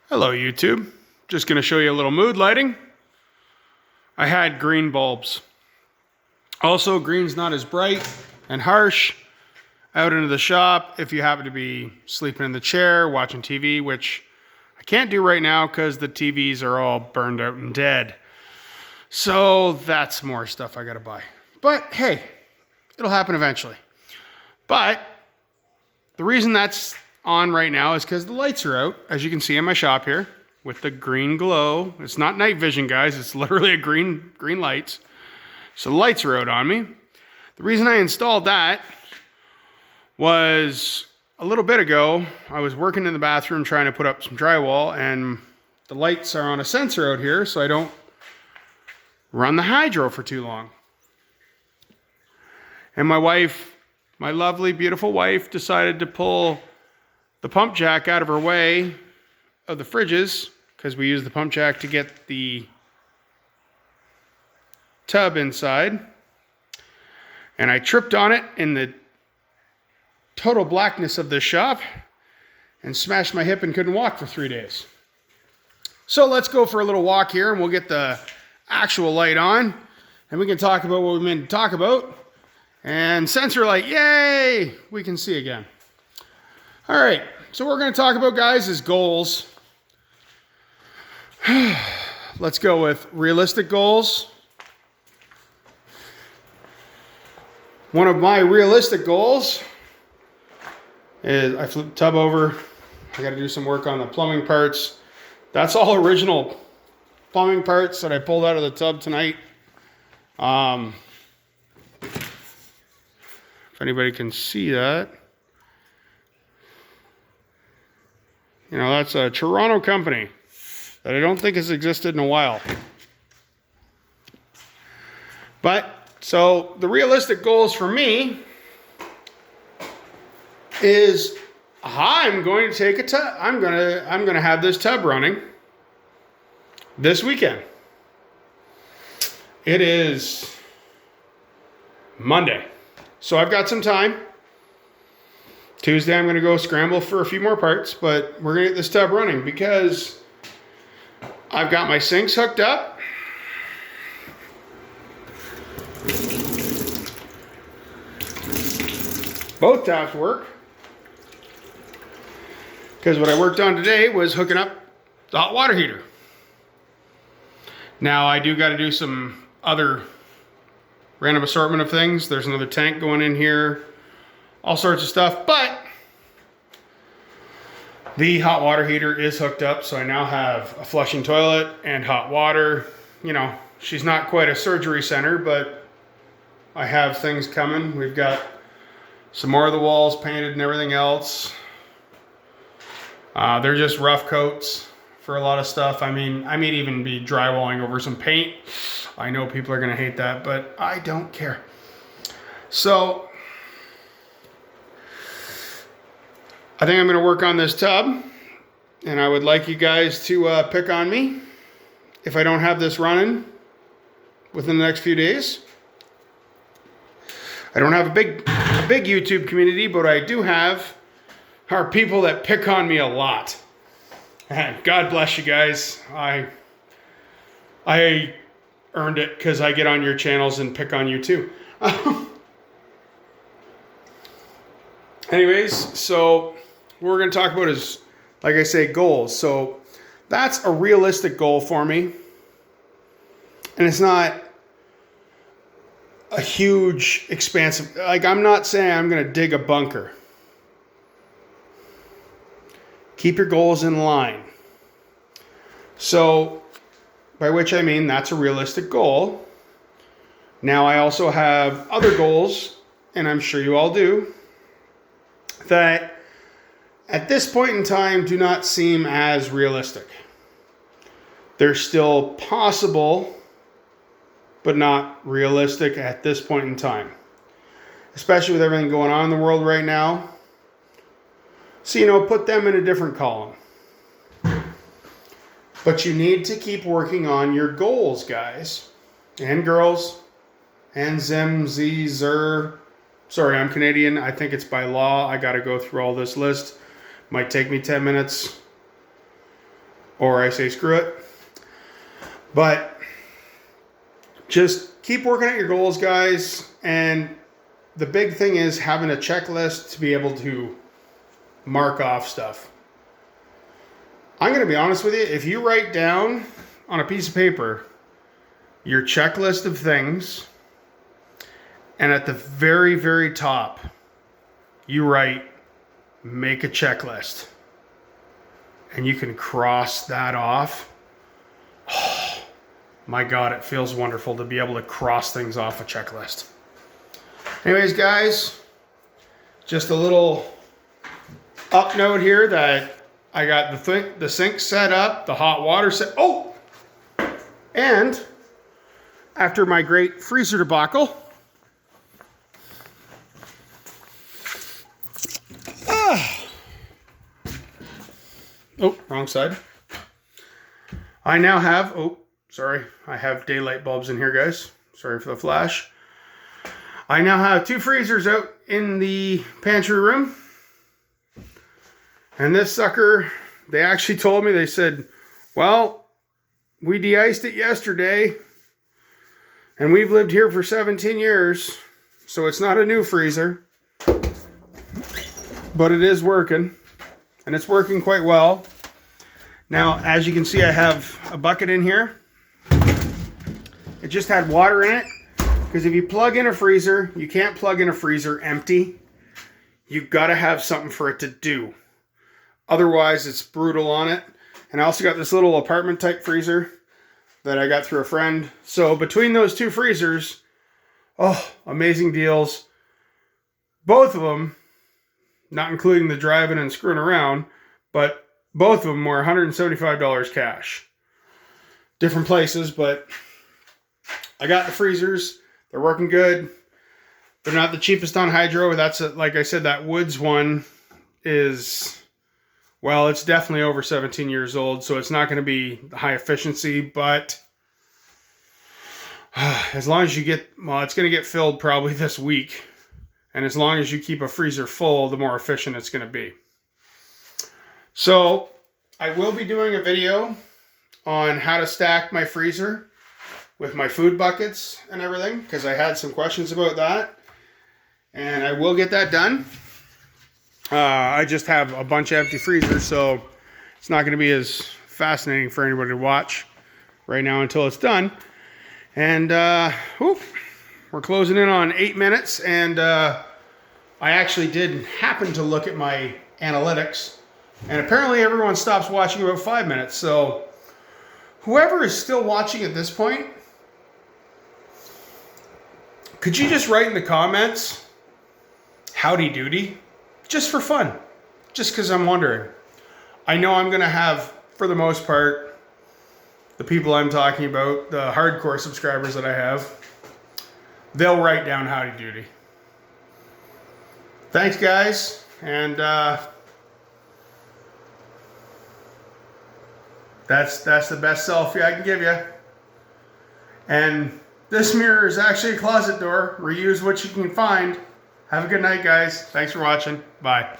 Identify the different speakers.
Speaker 1: Hello YouTube, just going to show you a little mood lighting. I had green bulbs. Also, green's not as bright and harsh out into the shop if you happen to be sleeping in the chair, watching TV, which I can't do right now because the TVs are all burned out and dead. So that's more stuff I got to buy. But hey, it'll happen eventually. But the reason that's on right now is because the lights are out, as you can see in my shop here, with the green glow. It's not night vision, guys. It's literally a green lights. So the lights are out on me. The reason I installed that was a little bit ago, I was working in the bathroom trying to put up some drywall, and the lights are on a sensor out here so I don't run the hydro for too long. And my wife, my lovely, beautiful wife, decided to pull the pump jack out of her way of the fridges, because we use the pump jack to get the tub inside. And I tripped on it in the total blackness of this shop and smashed my hip and couldn't walk for 3 days. So let's go for a little walk here and we'll get the actual light on and we can talk about what we meant to talk about. And sensor light, yay, we can see again. All right, so what we're going to talk about, guys, is goals. Let's go with realistic goals. One of my realistic goals is I flip the tub over. I got to do some work on the plumbing parts. That's all original plumbing parts that I pulled out of the tub tonight. If anybody can see that. You know, that's a Toronto company that I don't think has existed in a while. But, so the realistic goals for me is I'm going to take a tub. I'm gonna have this tub running this weekend. It is Monday. So I've got some time. Tuesday, I'm going to go scramble for a few more parts, but we're going to get this tub running because I've got my sinks hooked up. Both taps work. Because what I worked on today was hooking up the hot water heater. Now, I do got to do some other random assortment of things. There's another tank going in here. All sorts of stuff, but the hot water heater is hooked up, so I now have a flushing toilet and hot water. You know, she's not quite a surgery center, but I have things coming. We've got some more of the walls painted and everything else. They're just rough coats for a lot of stuff. I mean, I may even be drywalling over some paint. I know people are gonna hate that, but I don't care. So I think I'm going to work on this tub, and I would like you guys to pick on me if I don't have this running within the next few days. I don't have a big YouTube community, but I do have our people that pick on me a lot. And God bless you guys. I earned it because I get on your channels and pick on you too. Anyways, so what we're going to talk about is, like I say, goals. So that's a realistic goal for me. And it's not a huge, expansive, like I'm not saying I'm going to dig a bunker. Keep your goals in line. So, by which I mean that's a realistic goal. Now I also have other goals, and I'm sure you all do, that at this point in time do not seem as realistic. They're still possible, but not realistic at this point in time. Especially with everything going on in the world right now. So, you know, put them in a different column. But you need to keep working on your goals, guys. And girls. And Zim, Z, Zer. Sorry, I'm Canadian. I think it's by law. I got to go through all this list. Might take me 10 minutes. or I say screw it. But just keep working at your goals, guys. And the big thing is having a checklist to be able to mark off stuff. I'm going to be honest with you. If you write down on a piece of paper your checklist of things, and at the very, very top, you write, make a checklist, and you can cross that off. Oh, my God, it feels wonderful to be able to cross things off a checklist. Anyways, guys, just a little up note here that I got the sink set up, the hot water set. Oh, and after my great freezer debacle, oh, wrong side. I now have, I have daylight bulbs in here, guys. Sorry for the flash. I now have 2 freezers out in the pantry room. And this sucker, they actually told me, they said, well, we de-iced it yesterday, and we've lived here for 17 years, so it's not a new freezer. But it is working, and it's working quite well. Now, as you can see, I have a bucket in here. It just had water in it, because if you plug in a freezer, you can't plug in a freezer empty. You've got to have something for it to do. Otherwise, it's brutal on it. And I also got this little apartment type freezer that I got through a friend. So between those 2 freezers, oh, amazing deals. Both of them, not including the driving and screwing around, but both of them were $175 cash. Different places, but I got the freezers. They're working good. They're not the cheapest on hydro. That's, like I said, that Woods one is, well, it's definitely over 17 years old, so it's not going to be high efficiency, but as long as you get, well, it's going to get filled probably this week. And as long as you keep a freezer full, the more efficient it's going to be. So I will be doing a video on how to stack my freezer with my food buckets and everything, because I had some questions about that. And I will get that done. I just have a bunch of empty freezers, so it's not going to be as fascinating for anybody to watch right now until it's done. And we're closing in on 8 minutes, and I actually did happen to look at my analytics, and apparently everyone stops watching about 5 minutes. So whoever is still watching at this point, could you just write in the comments, howdy doody, just for fun, just because I'm wondering. I know I'm going to have, for the most part, the people I'm talking about, the hardcore subscribers that I have, they'll write down howdy doody. Thanks, guys, and that's the best selfie I can give you. And this mirror is actually a closet door. Reuse what you can find. Have a good night, guys. Thanks for watching. Bye.